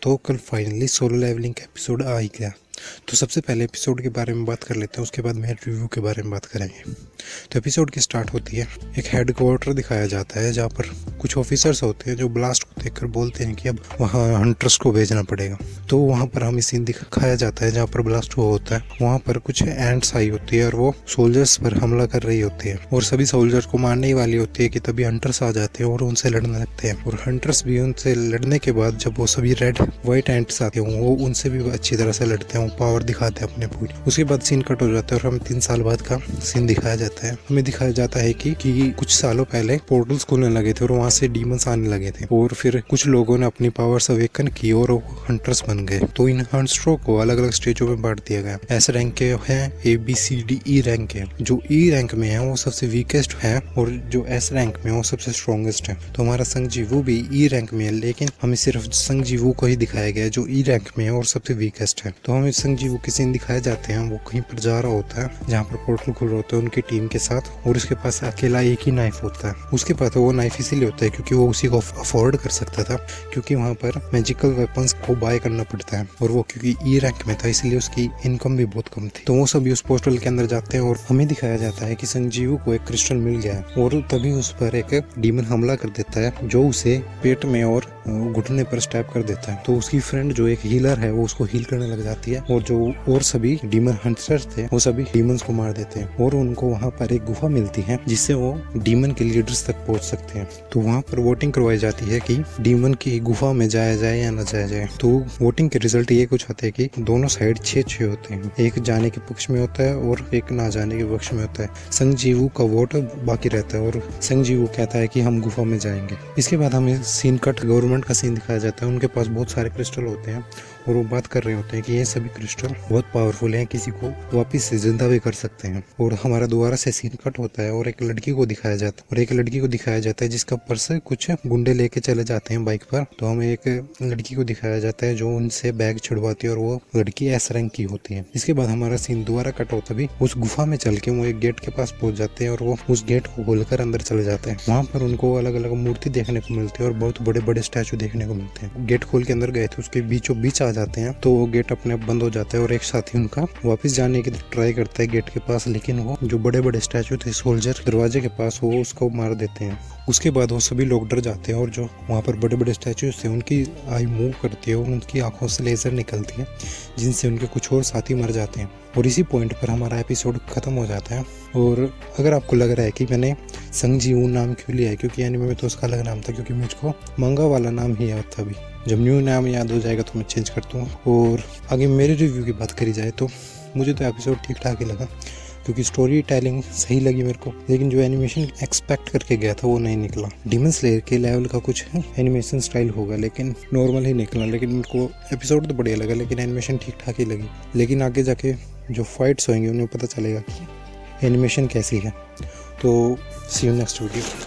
तो कल finally solo levelling का एपिसोड आ ही गया। तो सबसे पहले एपिसोड के बारे में बात कर लेते हैं, उसके बाद मैं रिव्यू के बारे में बात करेंगे। तो एपिसोड की स्टार्ट होती है, एक हेडक्वार्टर दिखाया जाता है जहाँ पर कुछ ऑफिसर्स होते हैं जो ब्लास्ट को देखकर बोलते हैं कि अब वहाँ हंटर्स को भेजना पड़ेगा। तो वहाँ पर हमें सीन दिखाया जाता है जहाँ पर ब्लास्ट हुआ होता है। वहाँ पर कुछ एंट्स आई होती है और वो सोल्जर्स पर हमला कर रही होती है और सभी सोल्जर्स को मारने ही वाली होती है कि तभी हंटर्स आ जाते हैं और उनसे लड़ने लगते हैं। और हंटर्स भी उनसे लड़ने के बाद जब वो सभी रेड व्हाइट एंट्स आते हैं वो उनसे भी अच्छी तरह से लड़ते हैं, पावर दिखाते हैं अपने पूरी। उसके बाद सीन कट हो जाता है और हमें 3 साल बाद का सीन दिखाया जाता है। हमें दिखाया जाता है कि कुछ सालों पहले पोर्टल्स खुलने लगे थे और वहां से डीमंस आने लगे थे और फिर कुछ लोगों ने अपनी पावर्स अवेकन की और हंटर्स बन गए। तो इन हंटर्सों को अलग अलग स्टेजों में बांट दिया गया। एस रैंक के हैं, ABCDE रैंक के। जो E रैंक में है वो सबसे वीकेस्ट है और जो S रैंक में है वो सबसे स्ट्रॉन्गेस्ट है। तो हमारा संजीवू भी E रैंक में है, लेकिन हमें सिर्फ संजीवू को ही दिखाया गया है जो E रैंक में है और सबसे वीकेस्ट है। तो हमें संजीवू के सीन दिखाए जाते हैं, वो कहीं पर जा रहा होता है जहाँ पर पोर्टल खुल रहा होता है उनकी टीम के साथ, और उसके पास अकेला एक ही नाइफ होता है। उसके पास वो नाइफ इसीलिए होता है क्योंकि वो उसी को अफोर्ड कर सकता था, क्योंकि वहाँ पर मैजिकल वेपन्स को बाय करना पड़ता है और वो क्योंकि E रैंक में था इसलिए उसकी इनकम भी बहुत कम थी। तो वो सभी उस पोर्टल के अंदर जाते हैं और हमें दिखाया जाता है कि संजीवू को एक क्रिस्टल मिल गया है और तभी उस पर एक डीमन हमला कर देता है जो उसे पेट में और घुटने पर स्टैब कर देता है। तो उसकी फ्रेंड जो एक हीलर है वो उसको हील करने लग जाती है और जो और सभी डीमन हंटर्स थे वो सभी डीमंस को मार देते हैं और उनको वहाँ पर एक गुफा मिलती है जिससे वो डीमन के लीडर्स तक पहुँच सकते हैं। तो वहाँ पर वोटिंग करवाई जाती है कि डीमन की गुफा में जाया जाए या न जाया जाए। तो वोटिंग के रिजल्ट ये कुछ आते हैं कि दोनों साइड 6-6 होते हैं, एक जाने के पक्ष में होता है और एक ना जाने के पक्ष में होता है। संजीवू का वोट बाकी रहता है और संजीवू कहता है कि हम गुफा में जाएंगे। इसके बाद हमें सीन कट गवर्नमेंट का सीन दिखाया जाता है। उनके पास बहुत सारे क्रिस्टल होते हैं और वो बात कर रहे होते हैं कि ये सभी क्रिस्टल बहुत पावरफुल हैं, किसी को वापस से जिंदा भी कर सकते हैं। और हमारा दोबारा से सीन कट होता है और एक लड़की को दिखाया जाता है जिसका पर्स कुछ गुंडे लेके चले जाते हैं बाइक पर। तो हमें एक लड़की को दिखाया जाता है जो उनसे बैग छिड़वाती है और वो लड़की S रैंक की होती है। इसके बाद हमारा सीन दोबारा कट होता भी उस गुफा में चल के वो एक गेट के पास पहुंच जाते हैं और वो उस गेट को खोलकर अंदर चले जाते हैं। वहाँ पर उनको अलग अलग मूर्ति देखने को मिलती है और बहुत बड़े बड़े स्टैचू देखने को मिलते हैं। गेट खोल के अंदर गए थे, उसके बीचों बीच आ जाते हैं तो वो गेट अपने आप बंद हो जाता है और एक साथी उनका वापस जाने की ट्राई करता है गेट के पास, लेकिन वो जो बड़े बड़े स्टैचू थे सोल्जर दरवाजे के पास वो उसको मार देते हैं। उसके बाद वो सभी लोग डर जाते हैं और जो वहाँ पर बड़े बड़े स्टैचूज थे उनकी आई मूव करती है और उनकी आंखों से लेजर निकलती है जिनसे उनके कुछ और साथी मर जाते हैं। और इसी पॉइंट पर हमारा एपिसोड खत्म हो जाता है। और अगर आपको लग रहा है कि मैंने संजीवू नाम क्यों लिया है, क्योंकि एनीमे में तो उसका अलग नाम था, क्योंकि मुझको मंगा वाला नाम ही याद था। अभी जब न्यू नाम याद हो जाएगा तो मैं चेंज कर दूँगा। और आगे मेरे रिव्यू की बात करी जाए तो मुझे तो एपिसोड ठीक ठाक ही लगा, क्योंकि स्टोरी टेलिंग सही लगी मेरे को, लेकिन जो एनिमेशन एक्सपेक्ट करके गया था वो नहीं निकला। डीमन स्लेयर के लेवल का कुछ एनिमेशन स्टाइल होगा लेकिन नॉर्मल ही निकला। लेकिन मेरे को एपिसोड तो बढ़िया लगा लेकिन एनिमेशन ठीक ठाक ही लगी। लेकिन आगे जाके जो फाइट्स होंगे उन्हें पता चलेगा कि एनिमेशन कैसी है। तो सी यू नेक्स्ट वीडियो।